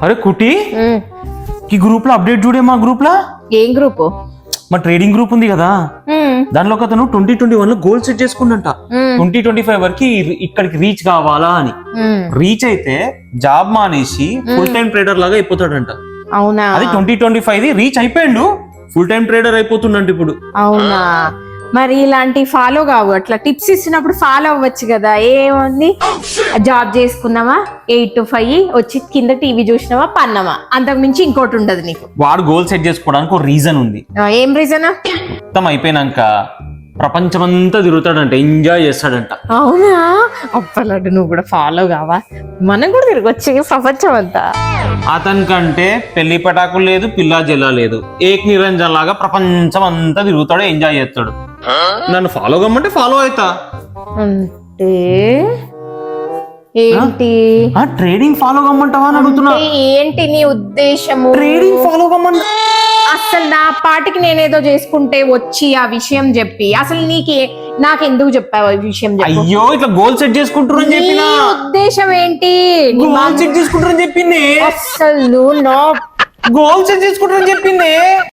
అరే కుటి ఈ గ్రూప్ లో అప్డేట్ చూడే మా గ్రూప్ లో ఏం గ్రూప్? మా ట్రేడింగ్ గ్రూప్ ఉంది కదా దానిలో ఒక అతను 2021 లో గోల్ సెట్ చేసుకుందంట 2025 వరకు ఇక్కడికి రీచ్ కావాలా అని. రీచ్ అయితే జాబ్ మానేసి ఫుల్ టైం ట్రేడర్ లాగా అయిపోతాడంట. అవునా? అది 2025 రీచ్ అయిపోయిండు, ఫుల్ టైం ట్రేడర్ అయిపోతుండంట ఇప్పుడు. అవునా? మరి ఇలాంటి ఫాలో కావు, అట్లా టిప్స్ ఇచ్చినప్పుడు ఫాలో అవ్వచ్చు కదా. ఏముంది, జాబ్ చేసుకున్నావా 8 to 5 వచ్చి కింద టీవీ చూసినావా పన్నావా, అంతకు మించి ఇంకోటి ఉండదు నీకు. వాడు గోల్ సెట్ చేసుకోవడానికి ఒక రీజన్ ఉంది. ఏం రీజన్? మొత్తం అయిపోయినాక ప్రపంచమంతా తిరుగుతాడంట, ఎంజాయ్ చేస్తాడంట. అవునా? అప్పలాడు నువ్వు కూడా ఫాలో కావా, మనం కూడా తిరగొచ్చు ప్రపంచం అంతా. అతనికంటే పెళ్లి పటాకులు లేదు, పిల్లా జల్లా లేదు, ఏక్ నిరంజన్ లాగా ప్రపంచం అంతా తిరుగుతాడు, ఎంజాయ్ చేస్తాడు. నన్ను ఫాలో కమ్మంటే ఫాలో అవుతా. అంటే ఏంటి? ట్రేడింగ్ ఫాలో కమ్మంటావా అని అడుగుతున్నా. ఏంటి నీ ఉద్దేశము? ట్రేడింగ్ ఫాలో కమ్మంట. అసలు నా పాటికి నేనేదో చేసుకుంటే వచ్చి ఆ విషయం చెప్పి, అసలు నాకెందుకు చెప్పావు ఈ విషయం? అయ్యో ఇట్లా గోల్ సెట్ చేసుకుంటారని చెప్పిన ఉద్దేశం ఏంటి? గోల్ సెట్ చేసుకుంటారని చెప్పింది. అసలు గోల్ సెట్ చేసుకుంటారని చెప్పింది.